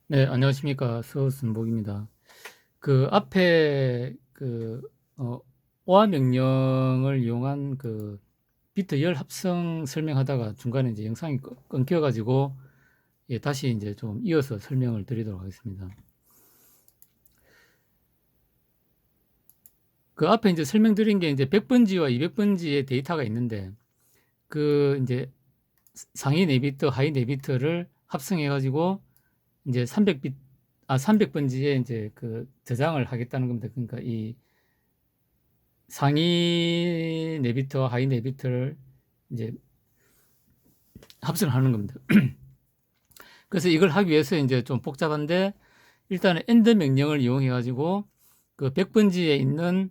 네, 안녕하십니까. 서순복입니다. 그 앞에 오화 명령을 이용한 비트 열 합성 설명하다가 중간에 이제 영상이 끊겨가지고, 예, 다시 이제 좀 이어서 설명을 드리도록 하겠습니다. 그 앞에 이제 설명드린 게 이제 100번지와 200번지의 데이터가 있는데, 이제 상위 4비트, 하위 4비트를 합성해가지고, 이제 300번지에 이제 저장을 하겠다는 겁니다. 그러니까 이 상위 4비트와 하위 4비트를 이제 합성하는 겁니다. 그래서 이걸 하기 위해서 이제 좀 복잡한데, 일단은 end 명령을 이용해 가지고 그 100번지에 있는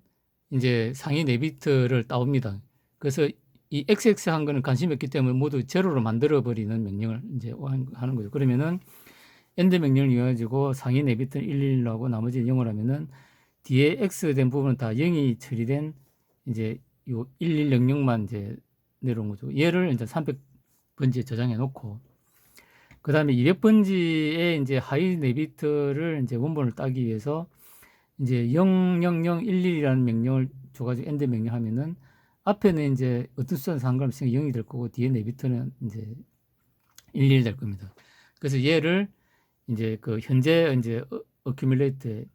이제 상위 4비트를 따옵니다. 그래서 이 XX 한 거는 관심이 없기 때문에 모두 제로로 만들어 버리는 명령을 이제 하는 거죠. 그러면은 end 명령을 이용해 가지고 상위 4비트는 111로 하고 나머지 0을 하면은 뒤에 X 된 부분은 다 0이 처리된 이제 요 1100만 이제 내려온 거죠. 얘를 이제 300번지에 저장해 놓고, 그 다음에 200번지에 이제 하이 네비트를 이제 원본을 따기 위해서 이제 00011이라는 명령을 줘가지고 엔드 명령 하면은 앞에는 이제 어떤 숫자는 상관없이 0이 될 거고 뒤에 네비트는 이제 11이 될 겁니다. 그래서 얘를 이제 현재 이제 어큐뮬레이트에,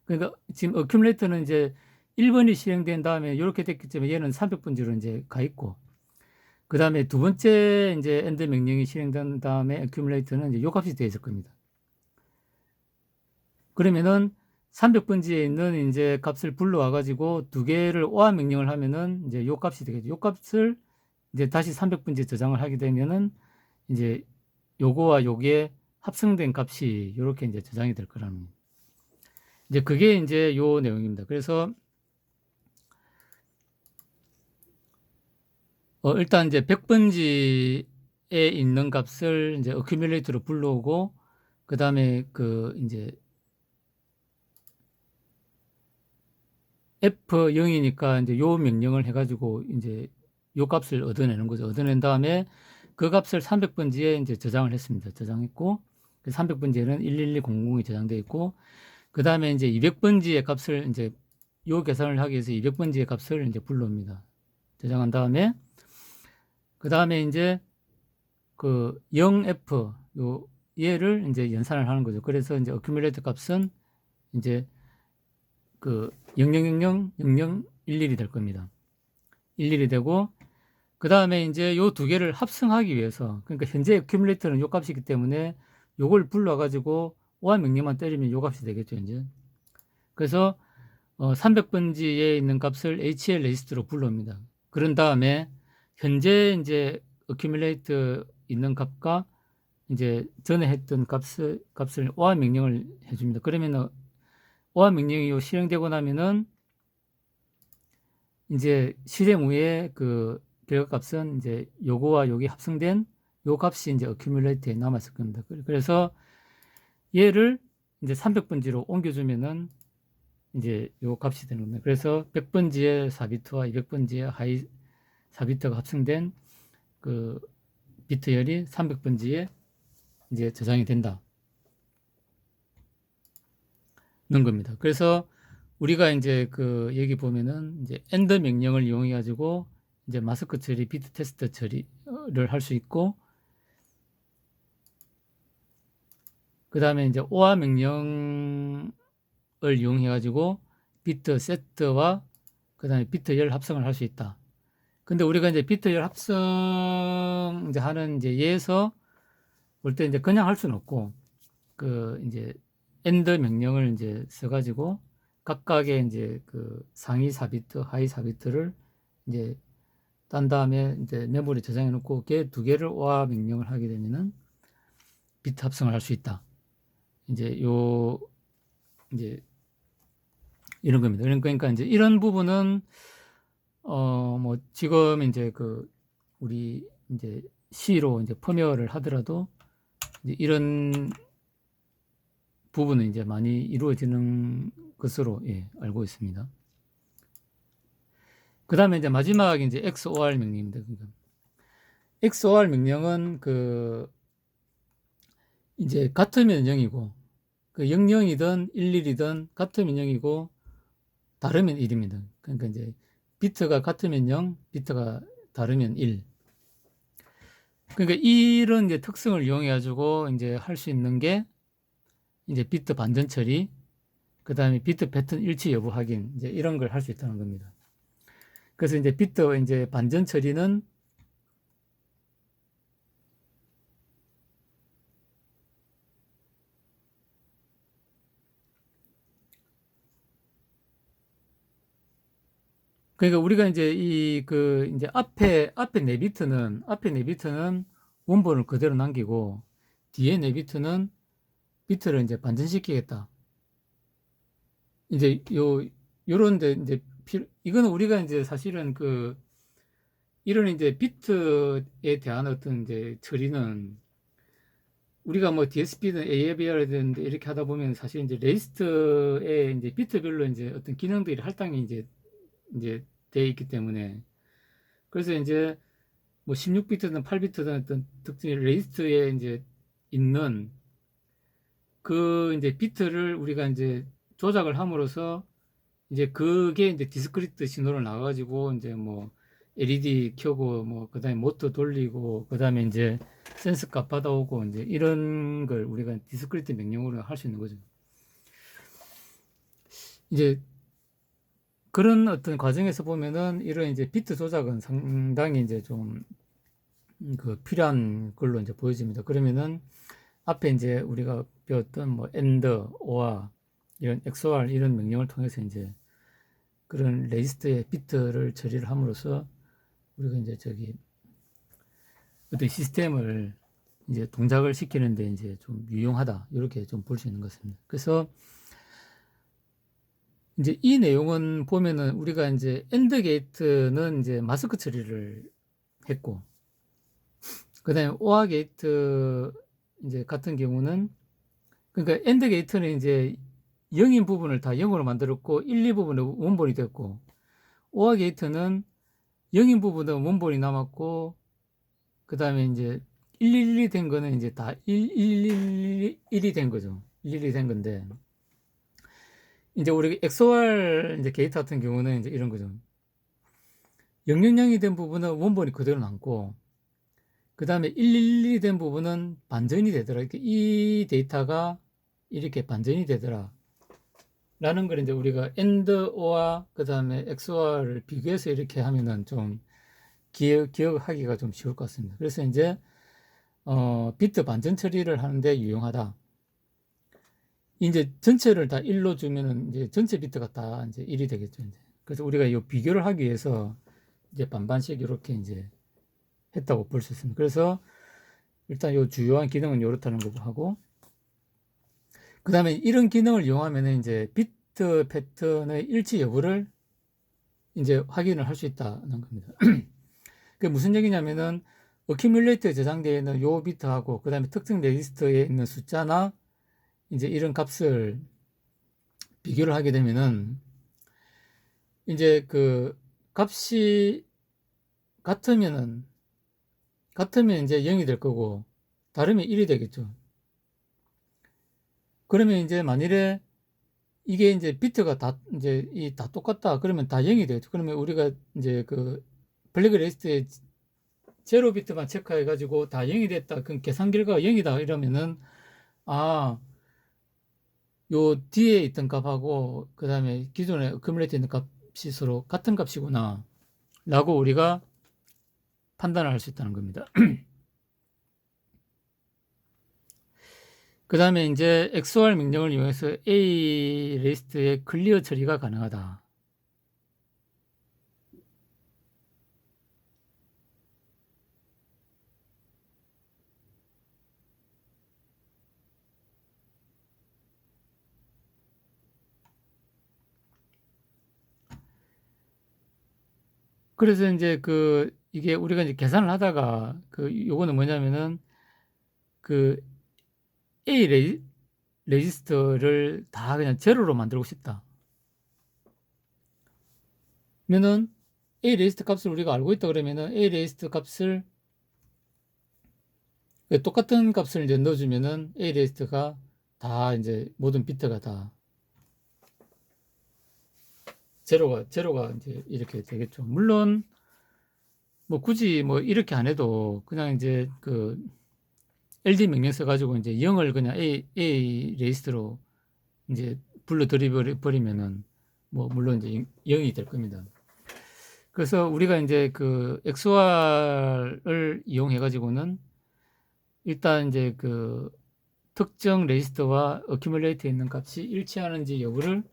그러니까 지금 어큐뮬레이터는 이제 1번이 실행된 다음에 이렇게 됐기 때문에 얘는 300번지로 이제 가 있고, 그 다음에 두 번째 이제 엔드 명령이 실행된 다음에 어큐뮬레이터는 이제 요 값이 되어 있을 겁니다. 그러면은 300번지에 있는 이제 값을 불러와 가지고 두 개를 오화 명령을 하면은 이제 요 값이 되겠죠. 요 값을 이제 다시 300번지에 저장을 하게 되면은 이제 요거와 요게 합성된 값이 요렇게 이제 저장이 될 거라는, 이제 그게 이제 요 내용입니다. 그래서 일단 이제 100번지에 있는 값을 이제 어큐뮬레이터로 불러오고, 그 다음에 이제 F0이니까 이제 요 명령을 해가지고 이제 요 값을 얻어내는 거죠. 얻어낸 다음에 그 값을 300번지에 이제 저장을 했습니다. 저장했고, 300번지에는 1110이 저장되어 있고, 그 다음에 이제 200번지의 값을 이제 요 계산을 하기 위해서 200번지의 값을 이제 불러옵니다. 저장한 다음에, 그 다음에 이제 0f 요 얘를 이제 연산을 하는 거죠. 그래서 이제 어큐뮬레이터 값은 이제 00000011이 될 겁니다. 11이 되고, 그 다음에 이제 요 두 개를 합성하기 위해서, 그러니까 현재 어큐뮬레이터는 요 값이기 때문에 요걸 불러가지고 오한 명령만 때리면 요 값이 되겠죠, 이제. 그래서 300번지에 있는 값을 HL 레지스트로 불러옵니다. 그런 다음에 현재 이제 어큐뮬레이터 있는 값과 이제 전에 했던 값을 오화 명령을 해줍니다. 그러면은 오화 명령이 실행되고 나면은 이제 실행 후에 결과값은 이제 요거와 요게 합성된 요 값이 이제 어큐뮬레이터에 남았을 겁니다. 그래서 얘를 이제 300번지로 옮겨주면은 이제 요 값이 되는 겁니다. 그래서 100번지의 4비트와 200번지의 하이 4비트가 합성된 그 비트열이 300번지에 이제 저장이 된다는 겁니다. 그래서 우리가 이제 여기 보면은 이제 엔드 명령을 이용해 가지고 이제 마스크 처리, 비트 테스트 처리를 할 수 있고, 그 다음에 이제 오화 명령을 이용해 가지고 비트 세트와 그 다음에 비트 열 합성을 할 수 있다. 근데 우리가 이제 비트 열 합성 이제 하는 이제 예에서 볼 때 이제 그냥 할 수는 없고, 이제 엔드 명령을 이제 써가지고 각각의 이제 상위 4비트, 하위 4비트를 이제 딴 다음에 이제 메모리 저장해 놓고 걔 두 개를 오화 명령을 하게 되면은 비트 합성을 할 수 있다. 이제 이제 이런 겁니다. 그러니까 이제 이런 부분은 뭐 지금 이제 우리 이제 C로 이제 펌웨어를 하더라도 이제 이런 부분은 이제 많이 이루어지는 것으로, 예, 알고 있습니다. 그 다음에 이제 마지막 이제 XOR 명령입니다. 그러니까 XOR 명령은 이제 같으면 0이고, 그 00이든 11이든 같으면 0이고, 다르면 1입니다. 그러니까 이제 비트가 같으면 0, 비트가 다르면 1. 그러니까 이런 이제 특성을 이용해 가지고 이제 할 수 있는 게 이제 비트 반전 처리, 그 다음에 비트 패턴 일치 여부 확인, 이제 이런 걸 할 수 있다는 겁니다. 그래서 이제 비트 이제 반전 처리는 그러니까 우리가 이제 이제 앞에 네 비트는 원본을 그대로 남기고 뒤에 네 비트는 비트를 이제 반전시키겠다. 이제 요런데 이제 이거는 우리가 이제 사실은 이런 이제 비트에 대한 어떤 이제 처리는 우리가 뭐 DSP든 AAVR든 이렇게 하다 보면 사실 이제 레이스트에 이제 비트별로 이제 어떤 기능들이 할당이 이제 돼 있기 때문에 그래서 이제 뭐 16비트든 8비트든 어떤 특징 레이스트에 이제 있는 그 이제 비트를 우리가 이제 조작을 함으로써 이제 그게 이제 디스크리트 신호로 나와가지고 이제 뭐 LED 켜고 뭐 그다음에 모터 돌리고 그다음에 이제 센서 값 받아오고 이제 이런 걸 우리가 디스크리트 명령으로 할 수 있는 거죠. 이제 그런 어떤 과정에서 보면은 이런 이제 비트 조작은 상당히 이제 좀 필요한 걸로 이제 보여집니다. 그러면은 앞에 이제 우리가 배웠던 뭐 AND, OR 이런 XOR 이런 명령을 통해서 이제 그런 레지스터의 비트를 처리를 함으로써 우리가 이제 어떤 시스템을 이제 동작을 시키는데 이제 좀 유용하다 이렇게 좀 볼 수 있는 것 같습니다. 그래서 이제 이 내용은 보면은 우리가 이제 엔드 게이트는 이제 마스크 처리를 했고 그다음에 오아 게이트 이제 같은 경우는 그러니까 엔드 게이트는 이제 0인 부분을 다 0으로 만들었고 1, 2 부분은 원본이 됐고 오아 게이트는 0인 부분은 원본이 남았고 그 다음에 이제 111이 된 거는 이제 다 111이 된 거죠. 111이 된 건데 이제 우리 XOR 이제 게이트 같은 경우는 이제 이런 거죠. 000이 된 부분은 원본이 그대로 남고 그 다음에 111이 된 부분은 반전이 되더라. 이 데이터가 이렇게 반전이 되더라. 라는 걸 이제 우리가 AND, OR, 그 다음에 XOR를 비교해서 이렇게 하면은 좀 기억하기가 좀 쉬울 것 같습니다. 그래서 이제, 비트 반전 처리를 하는데 유용하다. 이제 전체를 다 1로 주면은 이제 전체 비트가 다 이제 1이 되겠죠. 이제. 그래서 우리가 이 비교를 하기 위해서 이제 반반씩 이렇게 이제 했다고 볼 수 있습니다. 그래서 일단 요 주요한 기능은 이렇다는 거고 하고, 그 다음에 이런 기능을 이용하면 이제 비트 패턴의 일치 여부를 이제 확인을 할 수 있다는 겁니다. 그게 무슨 얘기냐면은 어큐뮬레이터에 저장되어 있는 요 비트하고 그 다음에 특정 레지스터에 있는 숫자나 이제 이런 값을 비교를 하게 되면은 이제 값이 같으면 이제 0이 될 거고 다르면 1이 되겠죠. 그러면 이제 만일에 이게 이제 비트가 다 똑같다. 그러면 다 0이 되겠죠. 그러면 우리가 이제 블랙리스트에 제로 비트만 체크해 가지고 다 0이 됐다. 그럼 계산 결과가 0이다. 이러면은 아, 요 뒤에 있던 값하고 그다음에 기존에 어큐뮬레이트 있는 값이 서로 같은 값이구나. 라고 우리가 판단을 할 수 있다는 겁니다. 그 다음에 이제 XOR 명령을 이용해서 A 리스트의 클리어 처리가 가능하다. 그래서 이제 이게 우리가 이제 계산을 하다가 요거는 뭐냐면은 그 A 레지스터를 다 그냥 제로로 만들고 싶다. 그러면은 A 레지스터 값을 우리가 알고 있다 그러면은 A 레지스터 값을 똑같은 값을 이제 넣어주면은 A 리스트가 다 이제 모든 비트가 다 제로가 이제 이렇게 되겠죠. 물론 뭐 굳이 뭐 이렇게 안 해도 그냥 이제 그 LD 명령 써가지고 이제 0을 그냥 A 레이스트로 이제 버리면은 뭐 물론 이제 0이 될 겁니다. 그래서 우리가 이제 그 XOR을 이용해 가지고는 일단 이제 그 특정 레지스터와 어큐뮬레이트에 있는 값이 일치하는지 여부를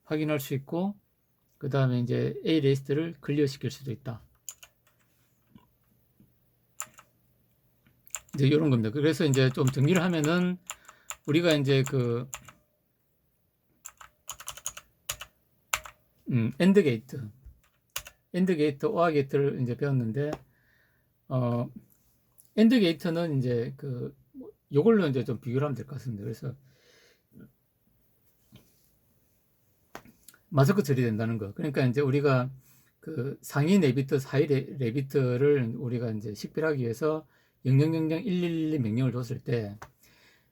확인할 수 있고, 그 다음에 이제 A 레지스터를 클리어 시킬 수도 있다. 이제 이런 겁니다. 그래서 이제 좀 정리를 하면은 우리가 이제 그 엔드 게이트, 오아 게이트를 이제 배웠는데, 엔드 게이트는 이제 그 요걸로 이제 좀 비교를 하면 될 것 같습니다. 그래서 마스크 처리된다는 거. 그러니까 이제 우리가 그 상위 4비트, 하위 4비트를 우리가 이제 식별하기 위해서 00001112 명령을 줬을 때,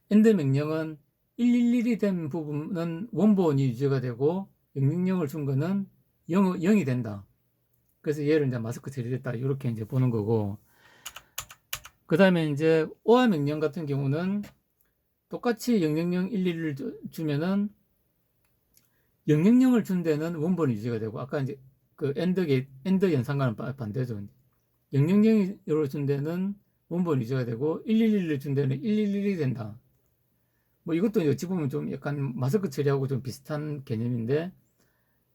엔드 명령은 111이 된 부분은 원본이 유지가 되고 000을 준 거는 0이 된다. 그래서 얘를 이제 마스크 처리됐다. 이렇게 이제 보는 거고, 그 다음에 이제 오화 명령 같은 경우는 똑같이 000111을 주면은 000을 준 데는 원본이 유지가 되고, 아까 이제 그 엔드 연산과는 반대죠. 000으로 준 데는 원본이 유지가 되고 111을 준 데는 111이 된다. 뭐 이것도 어찌 보면 좀 약간 마스크 처리하고 좀 비슷한 개념인데,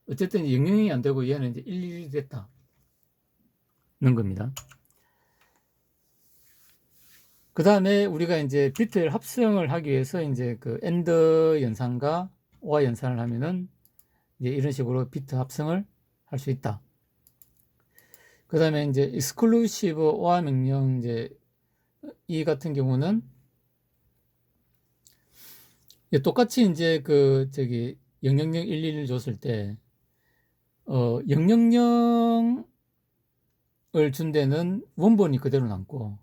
어쨌든 000이 안 되고 얘는 이제 111이 됐다는 겁니다. 그 다음에 우리가 이제 비트를 합성을 하기 위해서 이제 그 엔드 연산과 오화 연산을 하면은 이제 이런 식으로 비트 합성을 할 수 있다. 그 다음에 이제 exclusive 오화 명령 이제 이 같은 경우는 똑같이 이제 그 저기 00011을 줬을 때 000을 준 데는 원본이 그대로 남고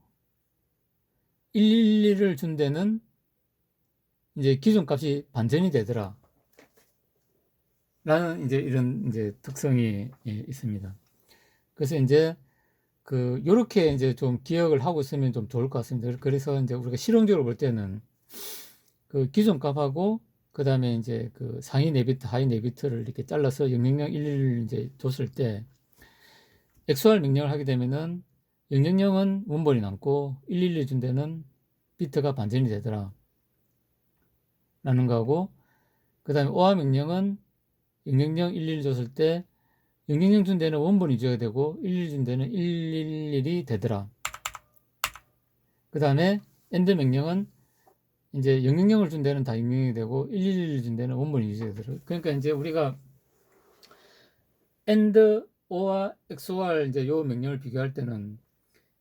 111을 준 데는 이제 기존 값이 반전이 되더라. 라는 이제 이런 이제 특성이 있습니다. 그래서 이제 그 요렇게 이제 좀 기억을 하고 있으면 좀 좋을 것 같습니다. 그래서 이제 우리가 실용적으로 볼 때는 그 기존 값하고 그 다음에 이제 그 상위 4비트, 하위 4비트를 이렇게 잘라서 00011을 이제 줬을 때 XOR 명령을 하게 되면은 000은 원본이 남고 111 준 데는 비트가 반전이 되더라. 라는 거하고, 그 다음에 오화 명령은 00011 줬을 때 000 준 데는 원본이 유지가 되고 111 준 데는 111이 되더라. 그 다음에 엔드 명령은 이제 000을 준 데는 다 000이 되고 111을 준 데는 원본이 유지가 되더라. 그러니까 이제 우리가 엔드, 오와 XOR 이제 요 명령을 비교할 때는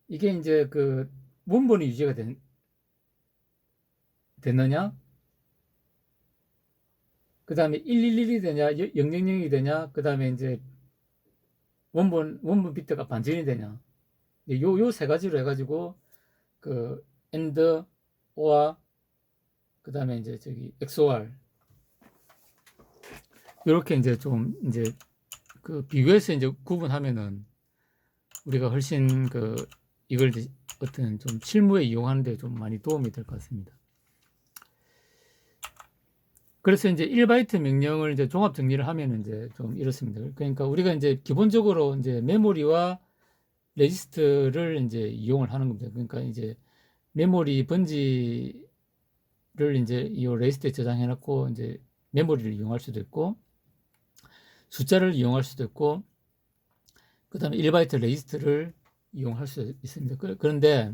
이게 이제 그 원본이 유지가 됐느냐? 그 다음에 111이 되냐, 000이 되냐, 그 다음에 이제 원본 비트가 반전이 되냐. 요 세 가지로 해가지고, 그, AND, OR, 그 다음에 이제 저기, XOR. 요렇게 이제 좀, 이제, 그, 비교해서 이제 구분하면은, 우리가 훨씬 이걸 이제 어떤 좀 실무에 이용하는데 좀 많이 도움이 될 것 같습니다. 그래서 이제 1바이트 명령을 이제 종합 정리를 하면 이제 좀 이렇습니다. 그러니까 우리가 이제 기본적으로 이제 메모리와 레지스트를 이제 이용을 하는 겁니다. 그러니까 이제 메모리 번지를 이제 이 레지스트에 저장해 놓고 이제 메모리를 이용할 수도 있고, 숫자를 이용할 수도 있고, 그 다음에 1바이트 레지스트를 이용할 수 있습니다. 그런데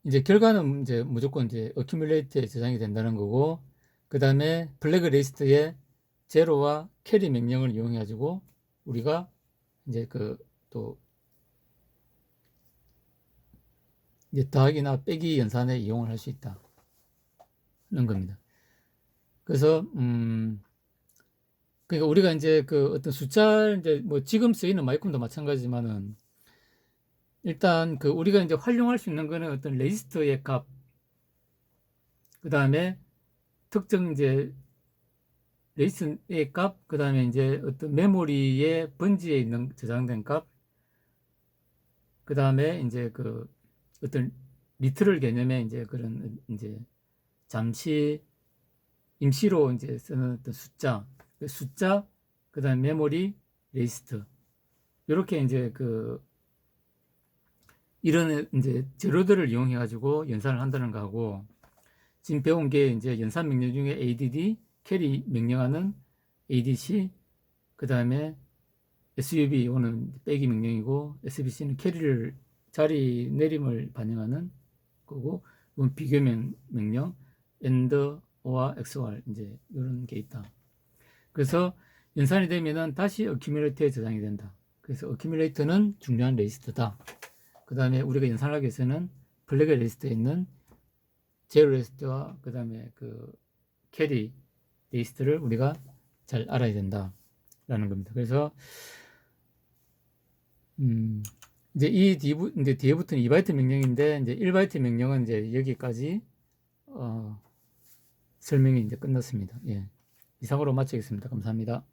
이제 결과는 이제 무조건 이제 어큐뮬레이트에 저장이 된다는 거고, 그 다음에 플래그 리스트에 제로와 캐리 명령을 이용해 가지고 우리가 이제 또 이제 더하기나 빼기 연산에 이용을 할 수 있다는 겁니다. 그래서 그러니까 우리가 이제 그 어떤 숫자 이제 뭐 지금 쓰이는 마이크론도 마찬가지지만은 일단 그 우리가 이제 활용할 수 있는 거는 어떤 레지스터의 값, 그 다음에 특정 이제 레지스터의 값, 그 다음에 이제 어떤 메모리의 번지에 있는 저장된 값, 그 다음에 이제 그 어떤 리트럴 개념의 이제 그런 이제 잠시 임시로 이제 쓰는 어떤 숫자, 그 숫자, 그 다음에 메모리, 레지스터. 이렇게 이제 그 이런 이제 재료들을 이용해 가지고 연산을 한다는 거하고, 지금 배운 게 이제 연산 명령 중에 ADD, 캐리 명령하는 ADC, 그 다음에 SUB, 이거는 빼기 명령이고, SBC는 캐리를 자리 내림을 반영하는 거고, 이건 비교 명령, AND, OR, XOR, 이제 이런 게 있다. 그래서 연산이 되면은 다시 어큐뮬레이터에 저장이 된다. 그래서 어큐뮬레이터는 중요한 레지스터다. 그 다음에 우리가 연산을 하기 위해서는 플래그 레지스터에 있는 제로 레지스터와 그 다음에 그 캐리 레지스터를 우리가 잘 알아야 된다라는 겁니다. 그래서 이제 이제 뒤에부터는 2바이트 명령인데, 이제 1바이트 명령은 이제 여기까지 설명이 이제 끝났습니다. 예. 이상으로 마치겠습니다. 감사합니다.